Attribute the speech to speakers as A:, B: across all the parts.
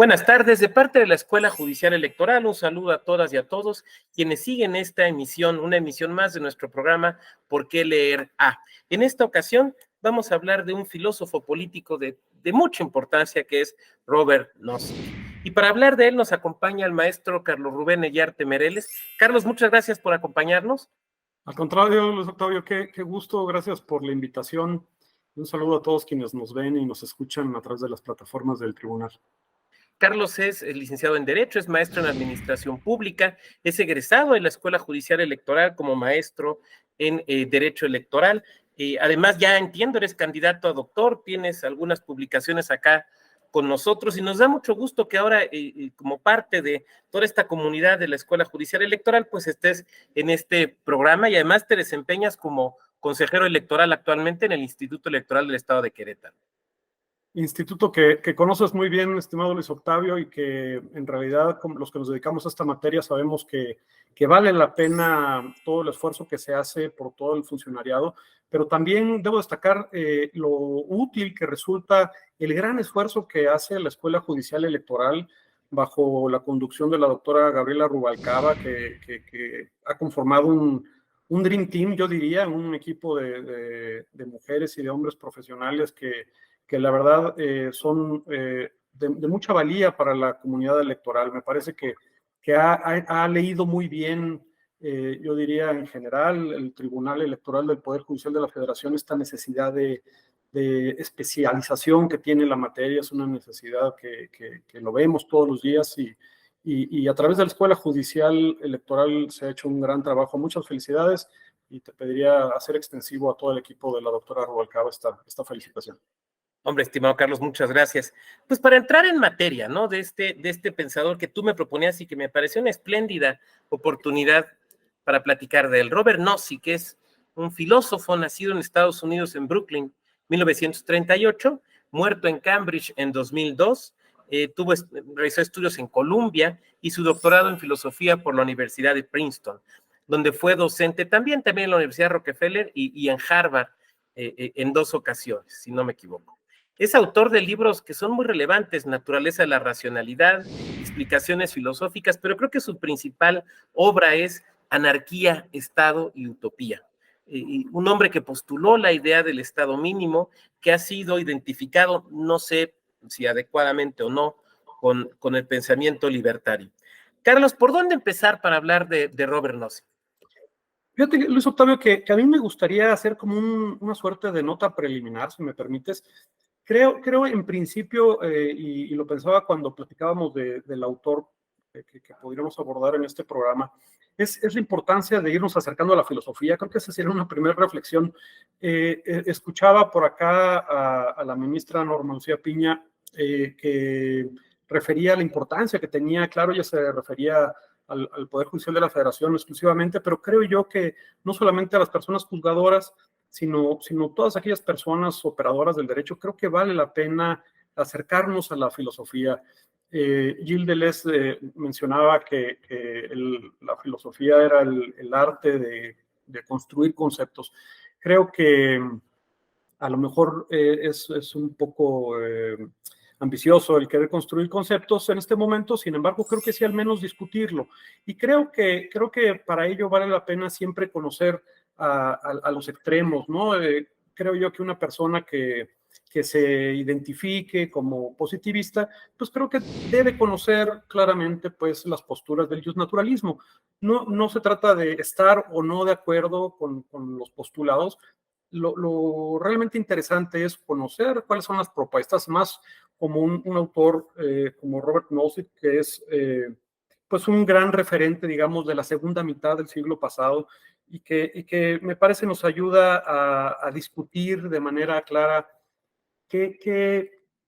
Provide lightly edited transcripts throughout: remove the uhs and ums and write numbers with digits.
A: Buenas tardes, de parte de la Escuela Judicial Electoral, un saludo a todas y a todos quienes siguen esta emisión, una emisión más de nuestro programa ¿Por qué leer A? En esta ocasión vamos a hablar de un filósofo político de mucha importancia que es Robert Nozick. Y para hablar de él nos acompaña el maestro Carlos Rubén Eyarte Mereles. Carlos, muchas gracias por acompañarnos.
B: Al contrario, Luis Octavio, qué gusto, gracias por la invitación. Un saludo a todos quienes nos ven y nos escuchan a través de las plataformas del tribunal.
A: Carlos es licenciado en Derecho, es maestro en Administración Pública, es egresado de la Escuela Judicial Electoral como maestro en Derecho Electoral. Además, ya entiendo, eres candidato a doctor, tienes algunas publicaciones acá con nosotros y nos da mucho gusto que ahora, como parte de toda esta comunidad de la Escuela Judicial Electoral, pues estés en este programa y además te desempeñas como consejero electoral actualmente en el Instituto Electoral del Estado de Querétaro.
B: Instituto que conoces muy bien, estimado Luis Octavio, y que en realidad los que nos dedicamos a esta materia sabemos que vale la pena todo el esfuerzo que se hace por todo el funcionariado, pero también debo destacar lo útil que resulta el gran esfuerzo que hace la Escuela Judicial Electoral bajo la conducción de la doctora Gabriela Rubalcaba, que ha conformado un Dream Team, yo diría, un equipo de mujeres y de hombres profesionales que la verdad son de mucha valía para la comunidad electoral. Me parece que ha leído muy bien, yo diría en general, el Tribunal Electoral del Poder Judicial de la Federación, esta necesidad de especialización que tiene la materia. Es una necesidad que lo vemos todos los días y a través de la Escuela Judicial Electoral se ha hecho un gran trabajo. Muchas felicidades y te pediría hacer extensivo a todo el equipo de la doctora Rubalcaba esta felicitación.
A: Hombre, estimado Carlos, muchas gracias. Pues para entrar en materia, ¿no? De este pensador que tú me proponías y que me pareció una espléndida oportunidad para platicar de él. Robert Nozick, que es un filósofo nacido en Estados Unidos, en Brooklyn, 1938, muerto en Cambridge en 2002, realizó estudios en Columbia y su doctorado en filosofía por la Universidad de Princeton, donde fue docente también en la Universidad Rockefeller y en Harvard en 2 ocasiones, si no me equivoco. Es autor de libros que son muy relevantes, Naturaleza de la Racionalidad, Explicaciones Filosóficas, pero creo que su principal obra es Anarquía, Estado y Utopía. Un hombre que postuló la idea del Estado mínimo, que ha sido identificado, no sé si adecuadamente o no, con el pensamiento libertario. Carlos, ¿por dónde empezar para hablar de Robert Nozick?
B: Fíjate, Luis Octavio, que a mí me gustaría hacer como una suerte de nota preliminar, si me permites. Creo en principio, y lo pensaba cuando platicábamos del autor que podríamos abordar en este programa, es la importancia de irnos acercando a la filosofía. Creo que esa sería una primera reflexión. Escuchaba por acá a la ministra Norma Lucía Piña que refería a la importancia que tenía, claro, ella se refería al Poder Judicial de la Federación exclusivamente, pero creo yo que no solamente a las personas juzgadoras, sino todas aquellas personas operadoras del derecho, creo que vale la pena acercarnos a la filosofía. Gilles Deleuze mencionaba que la filosofía era el arte de construir conceptos. Creo que a lo mejor es un poco ambicioso el querer construir conceptos en este momento. Sin embargo, creo que sí al menos discutirlo. Y creo que para ello vale la pena siempre conocer a los extremos, ¿no? Creo yo que una persona que se identifique como positivista, pues creo que debe conocer claramente pues las posturas del justnaturalismo. No se trata de estar o no de acuerdo con los postulados. Lo realmente interesante es conocer cuáles son las propuestas, más como un autor como Robert Nozick, que es pues un gran referente, digamos, de la segunda mitad del siglo pasado y que me parece nos ayuda a discutir de manera clara qué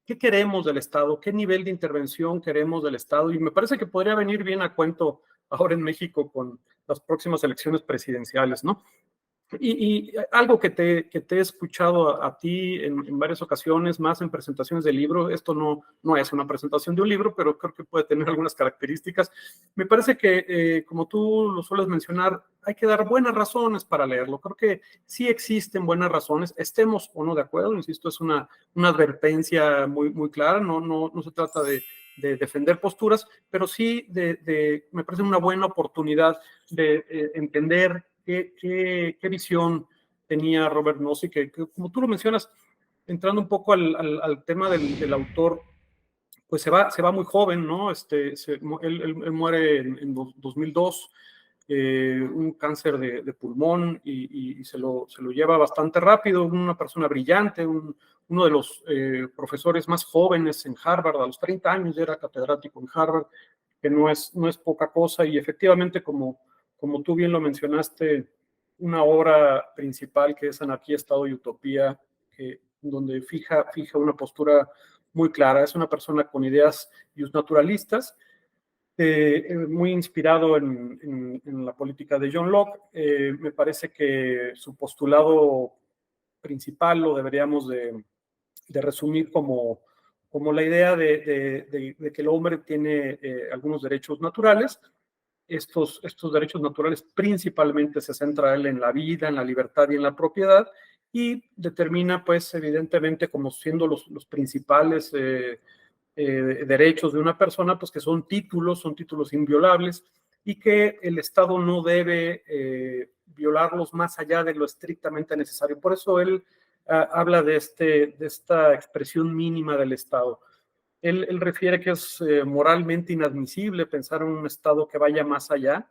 B: queremos del Estado, qué nivel de intervención queremos del Estado, y me parece que podría venir bien a cuento ahora en México con las próximas elecciones presidenciales, ¿no? Y algo que te he escuchado a ti en varias ocasiones, más en presentaciones de libro. Esto no es una presentación de un libro, pero creo que puede tener algunas características. Me parece que, como tú lo sueles mencionar, hay que dar buenas razones para leerlo. Creo que sí existen buenas razones, estemos o no de acuerdo. Insisto, es una advertencia muy clara. No se trata de defender posturas, pero sí me parece una buena oportunidad de entender qué visión tenía Robert Nozick, que como tú lo mencionas, entrando un poco al tema del autor, pues se va muy joven, ¿no? Él muere en 2002, un cáncer de pulmón y se lo lleva bastante rápido, una persona brillante, uno de los profesores más jóvenes en Harvard, a los 30 años ya era catedrático en Harvard, que no es poca cosa, y efectivamente, como tú bien lo mencionaste, una obra principal que es Anarquía, Estado y Utopía, donde fija una postura muy clara. Es una persona con ideas naturalistas, muy inspirado en la política de John Locke. Me parece que su postulado principal lo deberíamos de resumir como la idea de que el hombre tiene algunos derechos naturales. Estos derechos naturales principalmente se centra él en la vida, en la libertad y en la propiedad, y determina, pues, evidentemente, como siendo los principales derechos de una persona, pues que son títulos inviolables, y que el Estado no debe violarlos más allá de lo estrictamente necesario. Por eso él habla de esta expresión mínima del Estado. Él refiere que es moralmente inadmisible pensar en un Estado que vaya más allá.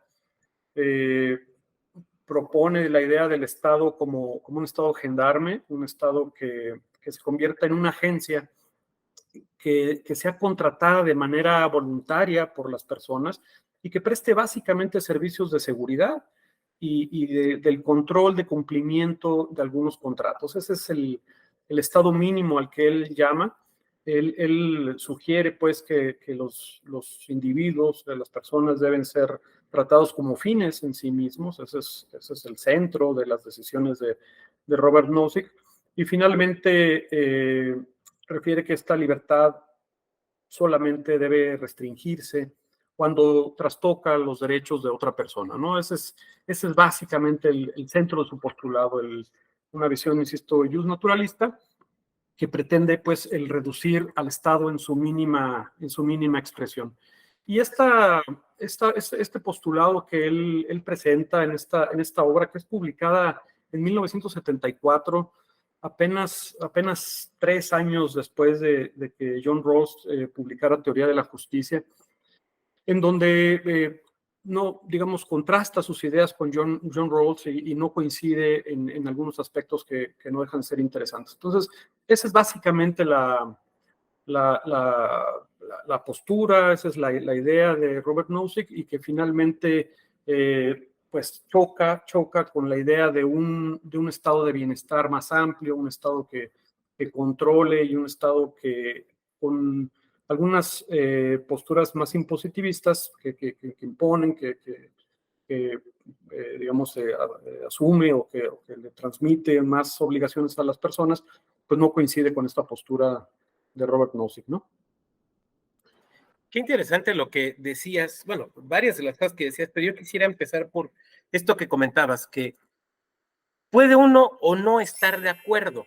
B: Propone la idea del Estado como un Estado gendarme, un Estado que se convierta en una agencia que sea contratada de manera voluntaria por las personas y que preste básicamente servicios de seguridad y del control de cumplimiento de algunos contratos. Ese es el estado mínimo al que él llama. Él sugiere, pues, que los individuos, las personas, deben ser tratados como fines en sí mismos. Ese es el centro de las decisiones de Robert Nozick. Y finalmente refiere que esta libertad solamente debe restringirse cuando trastoca los derechos de otra persona, ¿no? Ese es básicamente el centro de su postulado, una visión, insisto, naturalista, que pretende, pues, el reducir al Estado en su mínima expresión. Y este postulado que él presenta en esta obra, que es publicada en 1974, apenas 3 años después de que John Rawls publicara Teoría de la Justicia, en donde no, digamos, contrasta sus ideas con John Rawls y no coincide en algunos aspectos que no dejan de ser interesantes. Entonces, esa es básicamente la postura, esa es la idea de Robert Nozick, y que finalmente pues choca con la idea de un estado de bienestar más amplio, un estado que controle, y un estado que con algunas posturas más impositivistas que imponen, digamos, asume o que le transmite más obligaciones a las personas, pues no coincide con esta postura de Robert Nozick, ¿no?
A: Qué interesante lo que decías, bueno, varias de las cosas que decías, pero yo quisiera empezar por esto que comentabas, que puede uno o no estar de acuerdo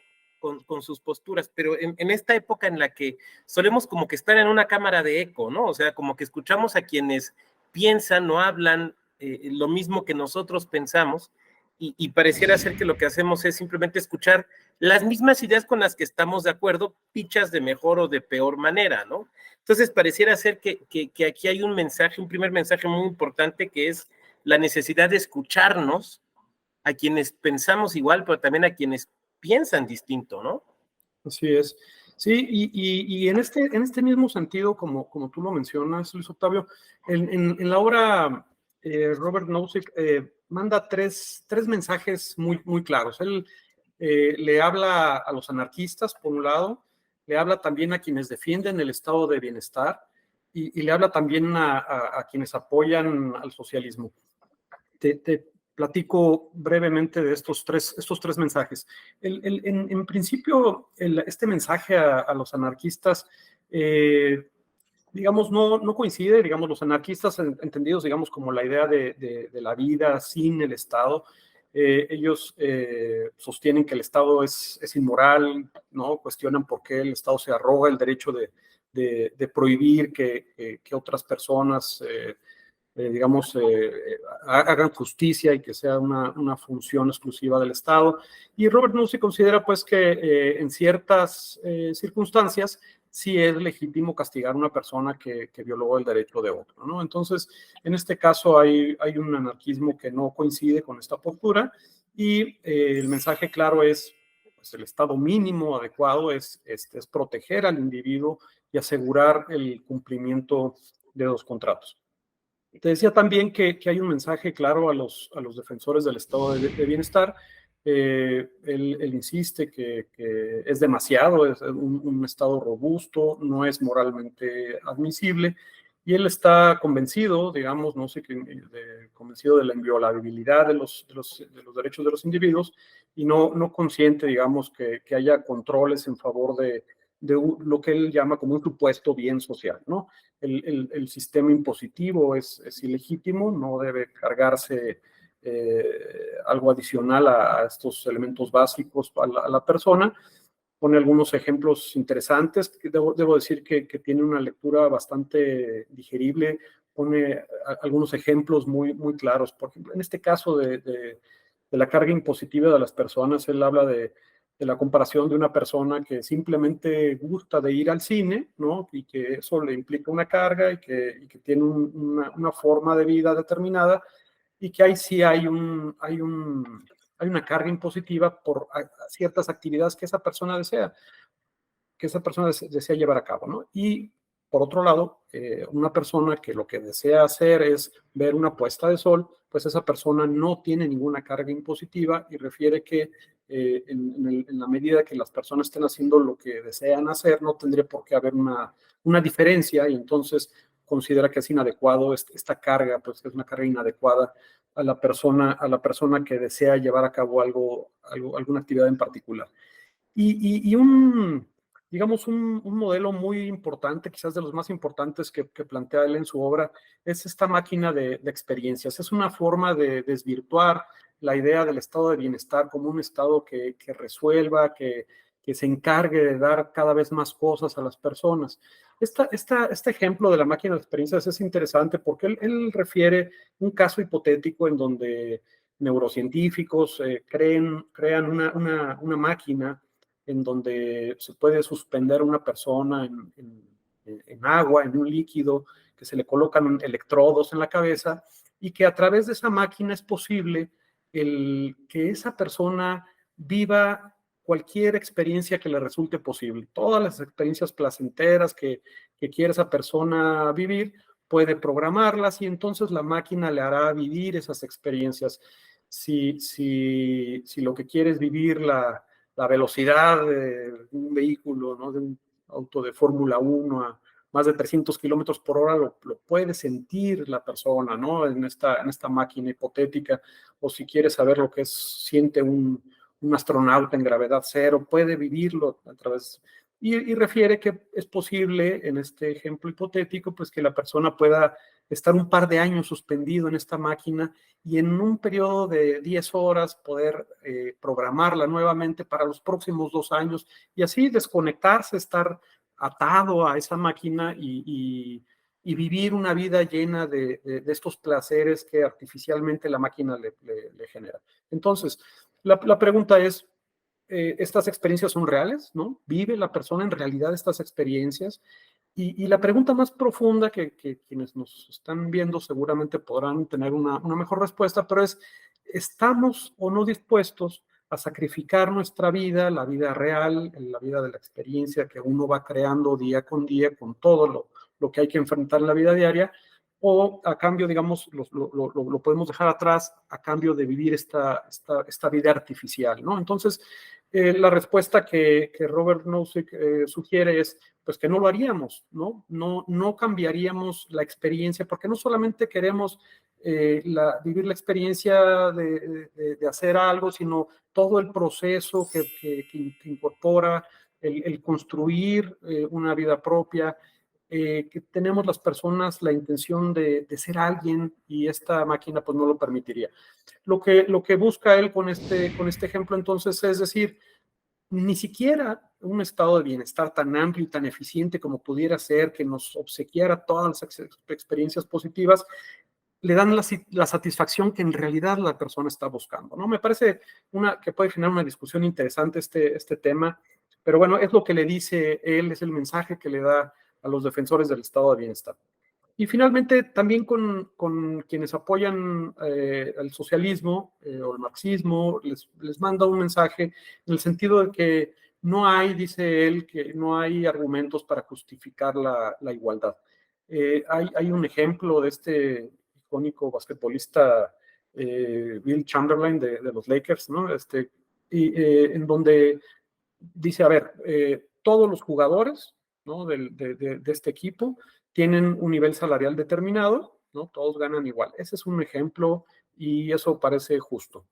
A: con sus posturas, pero en esta época en la que solemos como que estar en una cámara de eco, ¿no? O sea, como que escuchamos a quienes piensan o hablan lo mismo que nosotros pensamos, y pareciera ser que lo que hacemos es simplemente escuchar las mismas ideas con las que estamos de acuerdo, pichas de mejor o de peor manera, ¿no? Entonces pareciera ser que aquí hay un primer mensaje muy importante, que es la necesidad de escucharnos a quienes pensamos igual, pero también a quienes piensan distinto, ¿no?
B: Así es. Sí, y en este mismo sentido, como tú lo mencionas, Luis Octavio, en la obra Robert Nozick manda tres mensajes muy claros. Él le habla a los anarquistas, por un lado, le habla también a quienes defienden el estado de bienestar, y le habla también a quienes apoyan al socialismo. Te platico brevemente de estos tres mensajes. En principio, este mensaje a los anarquistas, digamos, no coincide. Digamos, los anarquistas entendidos, digamos, como la idea de la vida sin el Estado, ellos sostienen que el Estado es inmoral, ¿no? Cuestionan por qué el Estado se arroga el derecho de de prohibir que otras personas, digamos, hagan justicia y que sea una función exclusiva del Estado. Y Robert Nozick considera, pues, que en ciertas circunstancias sí es legítimo castigar a una persona que violó el derecho de otro, ¿no? Entonces, en este caso hay un anarquismo que no coincide con esta postura y el mensaje claro es, pues, el estado mínimo adecuado es proteger al individuo y asegurar el cumplimiento de los contratos. Te decía también que hay un mensaje claro a los defensores del estado de bienestar. Él insiste que es demasiado, es un estado robusto, no es moralmente admisible, y él está convencido, digamos, no sé, convencido de la inviolabilidad de los derechos de los individuos y no consciente, digamos, que haya controles en favor de lo que él llama como un supuesto bien social, ¿no? El sistema impositivo es ilegítimo, no debe cargarse algo adicional a estos elementos básicos a la persona. Pone algunos ejemplos interesantes, que debo decir que tiene una lectura bastante digerible, pone algunos ejemplos muy claros. Por ejemplo, en este caso de la carga impositiva de las personas, él habla de la comparación de una persona que simplemente gusta de ir al cine, ¿no? Y que eso le implica una carga y que tiene una forma de vida determinada, y que ahí sí hay una carga impositiva por ciertas actividades que esa persona desea llevar a cabo, ¿no? Y por otro lado, una persona que lo que desea hacer es ver una puesta de sol, pues esa persona no tiene ninguna carga impositiva y refiere que en la medida que las personas estén haciendo lo que desean hacer, no tendría por qué haber una diferencia, y entonces considera que es inadecuado esta carga, pues que es una carga inadecuada a la persona que desea llevar a cabo alguna actividad en particular. Y digamos, un modelo muy importante, quizás de los más importantes que plantea él en su obra, es esta máquina de experiencias. Es una forma de desvirtuar la idea del estado de bienestar como un estado que resuelva, que se encargue de dar cada vez más cosas a las personas. Este ejemplo de la máquina de experiencias es interesante porque él refiere un caso hipotético en donde neurocientíficos crean una máquina en donde se puede suspender a una persona en agua, en un líquido, que se le colocan electrodos en la cabeza, y que a través de esa máquina es posible que esa persona viva cualquier experiencia que le resulte posible. Todas las experiencias placenteras que quiere esa persona vivir, puede programarlas y entonces la máquina le hará vivir esas experiencias. Si lo que quiere es vivir la velocidad de un vehículo, ¿no? De un auto de Fórmula 1 a más de 300 kilómetros por hora, lo puede sentir la persona, ¿no? En esta máquina hipotética. O si quiere saber lo que siente un astronauta en gravedad cero, puede vivirlo a través. Y refiere que es posible, en este ejemplo hipotético, pues que la persona pueda estar un par de años suspendido en esta máquina y en un periodo de 10 horas poder programarla nuevamente para los próximos 2 años y así desconectarse, estar atado a esa máquina y vivir una vida llena de estos placeres que artificialmente la máquina le genera. Entonces, la pregunta es, ¿estas experiencias son reales? ¿No? ¿Vive la persona en realidad estas experiencias? Y la pregunta más profunda que quienes nos están viendo seguramente podrán tener una mejor respuesta, pero es, ¿estamos o no dispuestos a sacrificar nuestra vida, la vida real, la vida de la experiencia que uno va creando día con día con todo lo que hay que enfrentar en la vida diaria? O a cambio, digamos, lo podemos dejar atrás a cambio de vivir esta vida artificial, ¿no? Entonces, la respuesta que Robert Nozick sugiere es, pues que no lo haríamos, ¿no? No cambiaríamos la experiencia, porque no solamente queremos vivir la experiencia de hacer algo, sino todo el proceso que incorpora el construir una vida propia, que tenemos las personas la intención de ser alguien y esta máquina pues no lo permitiría. Lo que busca él con este ejemplo entonces es decir, ni siquiera un estado de bienestar tan amplio y tan eficiente como pudiera ser, que nos obsequiara todas las experiencias positivas, le dan la satisfacción que en realidad la persona está buscando, ¿no? Me parece que puede generar una discusión interesante este tema, pero bueno, es lo que le dice él, es el mensaje que le da a los defensores del estado de bienestar. Y finalmente, también con quienes apoyan el socialismo o el marxismo, les manda un mensaje en el sentido de que no hay, dice él, que no hay argumentos para justificar la igualdad. Hay un ejemplo de este icónico basquetbolista Bill Chamberlain de los Lakers, ¿no? En donde dice, a ver, todos los jugadores, ¿no? de este equipo tienen un nivel salarial determinado, ¿no? Todos ganan igual. Ese es un ejemplo y eso parece justo.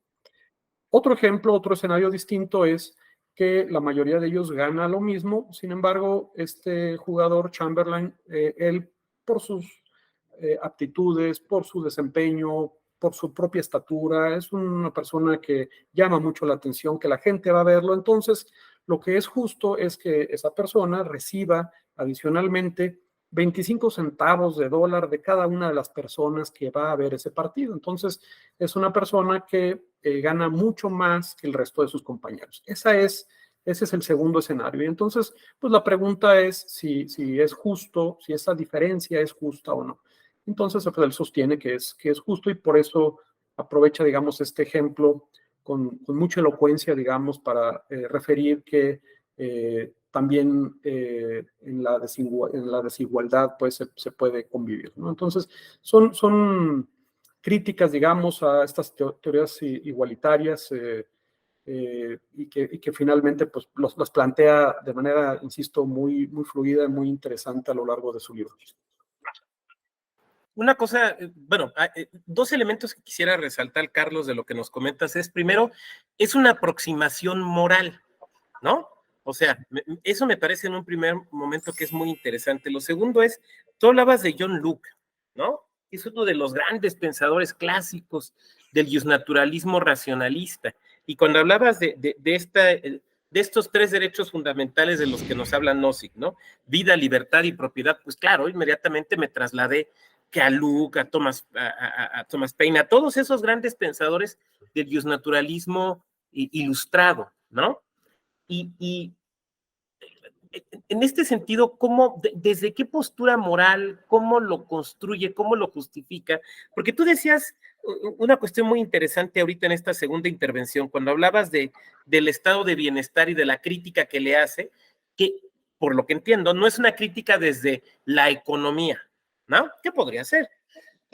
B: Otro ejemplo, otro escenario distinto es que la mayoría de ellos gana lo mismo, sin embargo, este jugador Chamberlain, él por sus aptitudes, por su desempeño, por su propia estatura, es una persona que llama mucho la atención, que la gente va a verlo, entonces lo que es justo es que esa persona reciba adicionalmente 25 centavos de dólar de cada una de las personas que va a ver ese partido. Entonces, es una persona que gana mucho más que el resto de sus compañeros. Ese es el segundo escenario. Y entonces, pues la pregunta es si es justo, si esa diferencia es justa o no. Entonces, pues, él sostiene que es justo y por eso aprovecha, digamos, este ejemplo con mucha elocuencia, digamos, para referir que también en la desigualdad pues se puede convivir, ¿no? Entonces, son críticas, digamos, a estas teorías igualitarias y que finalmente pues las plantea de manera, insisto, muy, muy fluida, muy interesante a lo largo de su libro.
A: Una cosa, bueno, dos elementos que quisiera resaltar, Carlos, de lo que nos comentas es, primero, es una aproximación moral, ¿no? O sea, eso me parece en un primer momento que es muy interesante. Lo segundo es, tú hablabas de John Locke, ¿no? Es uno de los grandes pensadores clásicos del justnaturalismo racionalista. Y cuando hablabas de estos tres derechos fundamentales de los que nos habla Nozick, ¿no? Vida, libertad y propiedad, pues claro, inmediatamente me trasladé que a Luke, a Thomas Paine, a todos esos grandes pensadores del justnaturalismo ilustrado, ¿no? Y en este sentido, ¿desde qué postura moral, cómo lo construye, cómo lo justifica? Porque tú decías una cuestión muy interesante ahorita en esta segunda intervención, cuando hablabas del estado de bienestar y de la crítica que le hace, que por lo que entiendo, no es una crítica desde la economía, ¿no? ¿Qué podría ser?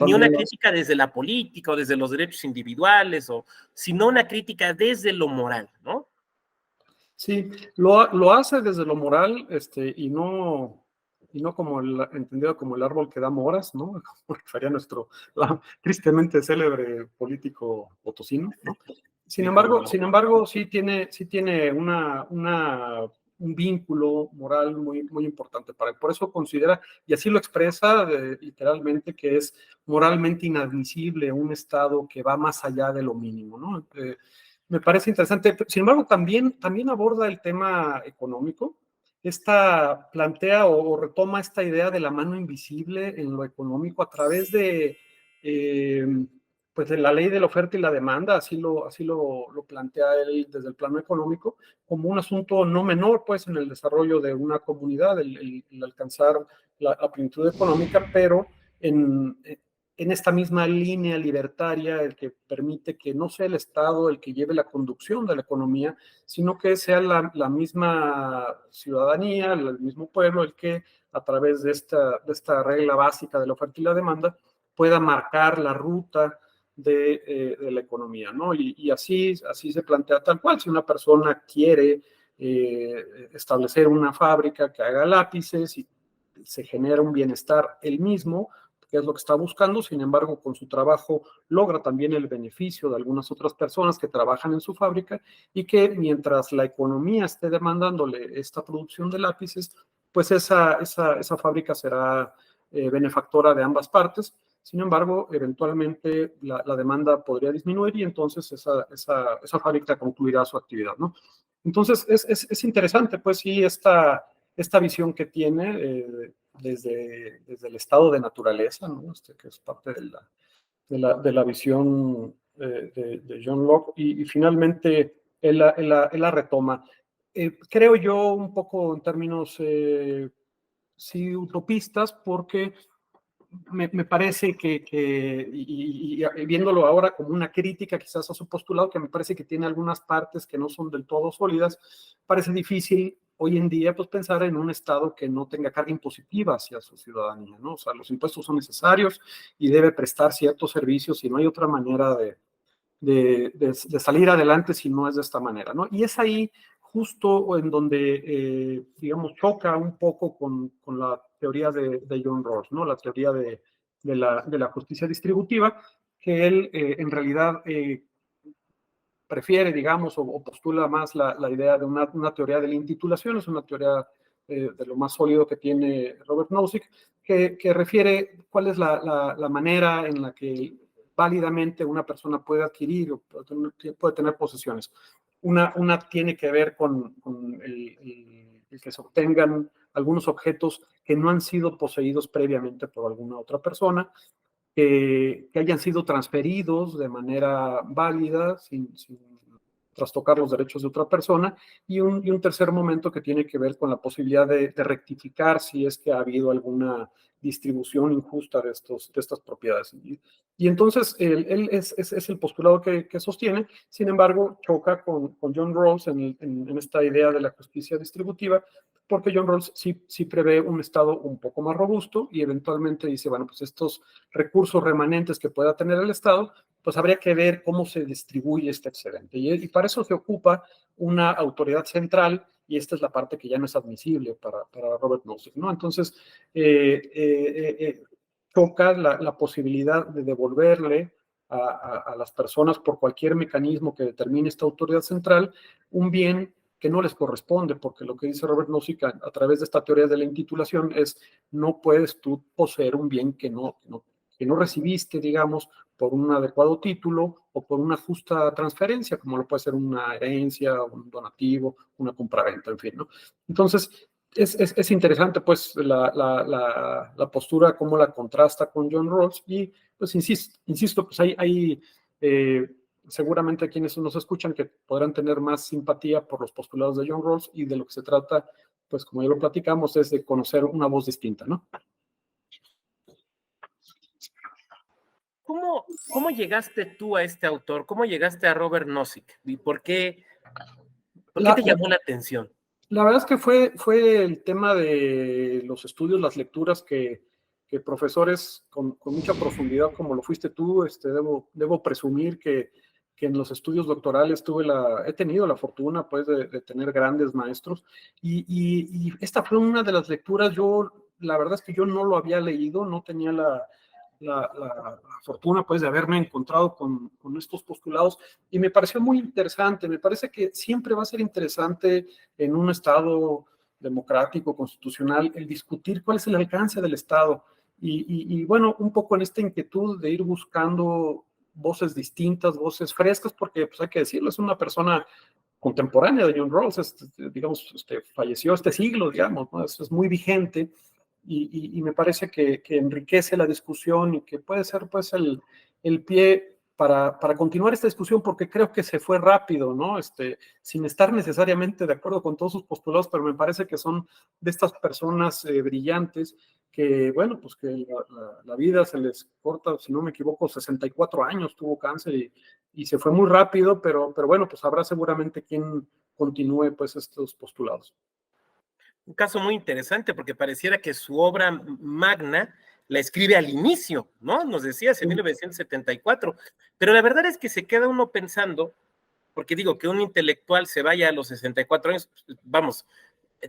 A: Ni una crítica desde la política o desde los derechos individuales, sino una crítica desde lo moral, ¿no?
B: Sí, lo hace desde lo moral, y no como entendido como el árbol que da moras, ¿no? Como refería nuestro tristemente célebre político potosino, ¿no? Sin embargo, sí tiene un vínculo moral muy, muy importante para él. Por eso considera, y así lo expresa literalmente, que es moralmente inadmisible un Estado que va más allá de lo mínimo, ¿no? Me parece interesante. Sin embargo, también aborda el tema económico. Plantea o retoma esta idea de la mano invisible en lo económico a través pues de la ley de la oferta y la demanda, así lo plantea él desde el plano económico, como un asunto no menor pues en el desarrollo de una comunidad, el alcanzar la plenitud económica, pero en esta misma línea libertaria, el que permite que no sea el Estado el que lleve la conducción de la economía, sino que sea la misma ciudadanía, el mismo pueblo, el que a través de esta regla básica de la oferta y la demanda pueda marcar la ruta de la economía, ¿no? Y así se plantea tal cual. Si una persona quiere establecer una fábrica que haga lápices y se genera un bienestar él mismo, que es lo que está buscando, sin embargo, con su trabajo logra también el beneficio de algunas otras personas que trabajan en su fábrica y que mientras la economía esté demandándole esta producción de lápices, pues esa fábrica será benefactora de ambas partes. Sin embargo, eventualmente la demanda podría disminuir y entonces esa fábrica concluirá su actividad, ¿no? Entonces, es interesante, pues sí, esta visión que tiene desde el estado de naturaleza, ¿no? Que es parte de la visión de John Locke, y finalmente él la retoma. Creo yo un poco en términos, sí, utopistas, porque me parece y viéndolo ahora como una crítica quizás a su postulado, que me parece que tiene algunas partes que no son del todo sólidas, parece difícil hoy en día pues pensar en un Estado que no tenga carga impositiva hacia su ciudadanía, ¿no? O sea, los impuestos son necesarios y debe prestar ciertos servicios, y no hay otra manera de salir adelante si no es de esta manera, ¿no? Y es ahí justo en donde, digamos, choca un poco con la teoría de John Rawls, ¿no? La teoría de la justicia distributiva, que él en realidad prefiere, digamos, o postula más la idea de una teoría de la intitulación. Es una teoría de lo más sólido que tiene Robert Nozick, que refiere cuál es la manera en la que válidamente una persona puede adquirir o puede tener posesiones. Una tiene que ver con el que se obtengan algunos objetos que no han sido poseídos previamente por alguna otra persona, que hayan sido transferidos de manera válida, sin trastocar los derechos de otra persona, y un tercer momento que tiene que ver con la posibilidad de rectificar si es que ha habido alguna distribución injusta de estas propiedades. Y entonces él es el postulado que sostiene. Sin embargo, choca con John Rawls en esta idea de la justicia distributiva, porque John Rawls sí prevé un Estado un poco más robusto, y eventualmente dice, bueno, pues estos recursos remanentes que pueda tener el Estado, pues habría que ver cómo se distribuye este excedente. Y para eso se ocupa una autoridad central, y esta es la parte que ya no es admisible para Robert Nozick, ¿no? Entonces, toca la posibilidad de devolverle a las personas, por cualquier mecanismo que determine esta autoridad central, un bien que no les corresponde, porque lo que dice Robert Nozick a través de esta teoría de la intitulación es: no puedes tú poseer un bien que no recibiste, digamos, por un adecuado título o por una justa transferencia, como lo puede ser una herencia, un donativo, una compraventa, en fin, ¿no? Entonces, es interesante, pues, la postura, cómo la contrasta con John Rawls, y, pues, insisto, pues hay seguramente quienes nos escuchan que podrán tener más simpatía por los postulados de John Rawls, y de lo que se trata, pues, como ya lo platicamos, es de conocer una voz distinta, ¿no?
A: ¿Cómo llegaste tú a este autor? ¿Cómo llegaste a Robert Nozick? ¿Y por qué
B: La,
A: te llamó la atención?
B: La verdad es que fue el tema de los estudios, las lecturas que profesores con mucha profundidad, como lo fuiste tú, debo presumir que en los estudios doctorales he tenido la fortuna, pues, de tener grandes maestros, y esta fue una de las lecturas. La verdad es que yo no lo había leído, no tenía la fortuna, pues, de haberme encontrado con estos postulados, y me pareció muy interesante. Me parece que siempre va a ser interesante en un Estado democrático, constitucional, el discutir cuál es el alcance del Estado. Y bueno, un poco en esta inquietud de ir buscando voces distintas, voces frescas, porque, pues, hay que decirlo, es una persona contemporánea de John Rawls. Digamos, falleció este siglo, digamos, ¿no? Es muy vigente, y me parece que enriquece la discusión, y que puede ser, pues, el pie para continuar esta discusión, porque creo que se fue rápido, ¿no? Sin estar necesariamente de acuerdo con todos sus postulados, pero me parece que son de estas personas brillantes, que, bueno, pues que la vida se les corta. Si no me equivoco, 64 años tuvo cáncer, y se fue muy rápido, pero bueno, pues habrá seguramente quien continúe, pues, estos postulados.
A: Un caso muy interesante, porque pareciera que su obra magna la escribe al inicio, ¿no? Nos decías en 1974, pero la verdad es que se queda uno pensando, porque digo, que un intelectual se vaya a los 64 años, vamos,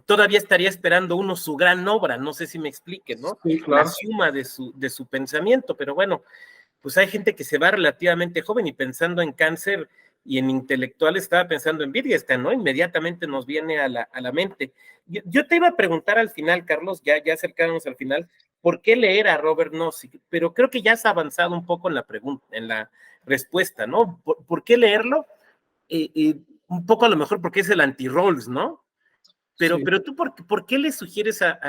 A: todavía estaría esperando uno su gran obra, no sé si me explique, ¿no?
B: Sí,
A: La
B: claro.
A: suma de su pensamiento, pero bueno, pues hay gente que se va relativamente joven, y pensando en cáncer y en intelectuales, estaba pensando en Wittgenstein, ¿no? Inmediatamente nos viene a la mente. Yo te iba a preguntar al final, Carlos, ya acercándonos al final, ¿por qué leer a Robert Nozick? Pero creo que ya has avanzado un poco en la pregunta, en la respuesta, ¿no? ¿Por qué leerlo? Eh, eh, un poco a lo mejor porque es el anti-Rawls, ¿no? Pero
B: Sí.
A: tú, ¿por qué le sugieres a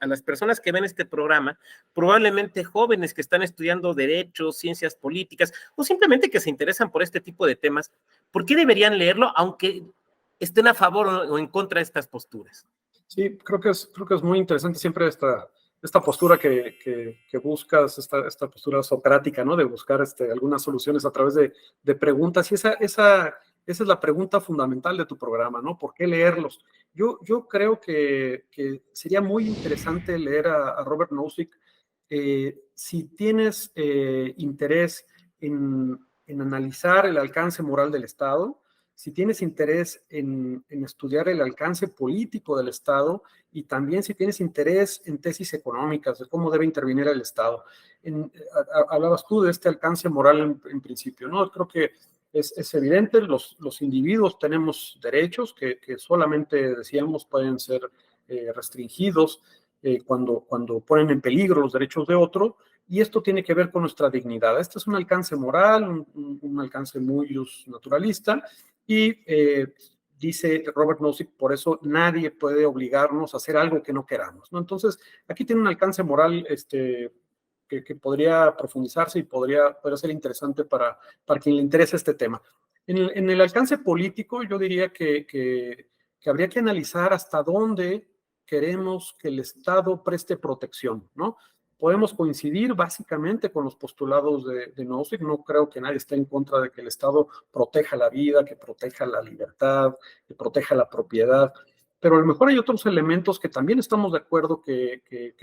A: las personas que ven este programa, probablemente jóvenes que están estudiando derechos, ciencias políticas, o simplemente que se interesan por este tipo de temas, por qué deberían leerlo, aunque estén a favor o en contra de estas posturas?
B: Sí, creo que es muy interesante siempre esta postura que buscas, esta postura socrática, ¿no? De buscar algunas soluciones a través de preguntas. Y esa es la pregunta fundamental de tu programa, ¿no? ¿Por qué leerlos? Yo creo que sería muy interesante leer a Robert Nozick si tienes interés en analizar el alcance moral del Estado, si tienes interés en estudiar el alcance político del Estado y también si tienes interés en tesis económicas de cómo debe intervenir el Estado. Hablabas tú de este alcance moral en principio, ¿no? Creo que es evidente, los individuos tenemos derechos que solamente, decíamos, pueden ser restringidos cuando ponen en peligro los derechos de otro, y esto tiene que ver con nuestra dignidad. Este es un alcance moral, un alcance muy naturalista, y dice Robert Nozick, por eso nadie puede obligarnos a hacer algo que no queramos, ¿no? Entonces, aquí tiene un alcance moral que podría profundizarse y podría ser interesante para quien le interese este tema. En el alcance político, yo diría que habría que analizar hasta dónde queremos que el Estado preste protección, ¿no? Podemos coincidir básicamente con los postulados de Nozick. No creo que nadie esté en contra de que el Estado proteja la vida, que proteja la libertad, que proteja la propiedad, pero a lo mejor hay otros elementos que también estamos de acuerdo que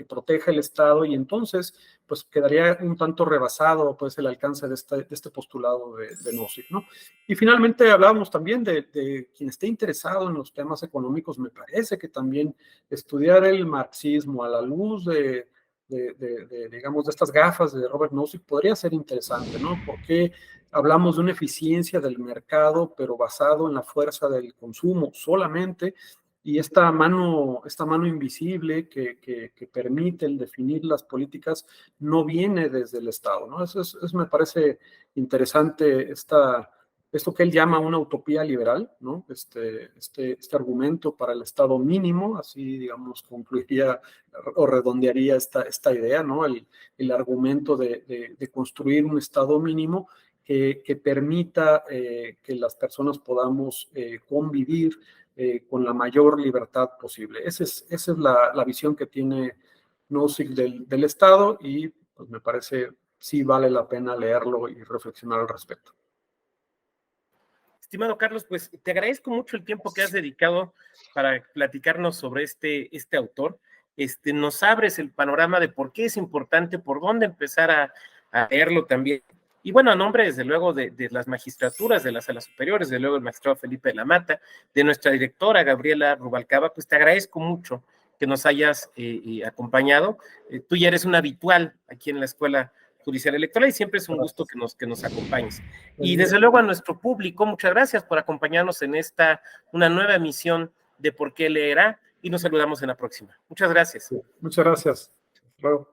B: proteja el Estado, y entonces pues quedaría un tanto rebasado pues el alcance de este postulado de Nozick, ¿no? Y finalmente hablábamos también de quien esté interesado en los temas económicos. Me parece que también estudiar el marxismo a la luz digamos, de estas gafas de Robert Nozick podría ser interesante, ¿no? Porque hablamos de una eficiencia del mercado, pero basado en la fuerza del consumo solamente, y esta mano invisible que permite el definir las políticas no viene desde el Estado, ¿no? Eso me parece interesante, esto que él llama una utopía liberal, ¿no? Este argumento para el Estado mínimo, así, digamos, concluiría o redondearía esta idea, ¿no? El argumento de construir un Estado mínimo que permita que las personas podamos convivir con la mayor libertad posible. Esa es la visión que tiene Nozick del Estado, y pues me parece sí vale la pena leerlo y reflexionar al respecto.
A: Estimado Carlos, pues te agradezco mucho el tiempo que has dedicado para platicarnos sobre este autor. Nos abres el panorama de por qué es importante, por dónde empezar a leerlo también. Y bueno, a nombre, desde luego, de las magistraturas, de las salas superiores, desde luego el magistrado Felipe de la Mata, de nuestra directora Gabriela Rubalcaba, pues te agradezco mucho que nos hayas acompañado. Tú ya eres un habitual aquí en la Escuela Judicial Electoral y siempre es un gusto que nos acompañes. Y desde luego a nuestro público, muchas gracias por acompañarnos en una nueva emisión de Por qué leerá, y nos saludamos en la próxima. Muchas gracias.
B: Sí, muchas gracias. Hasta luego.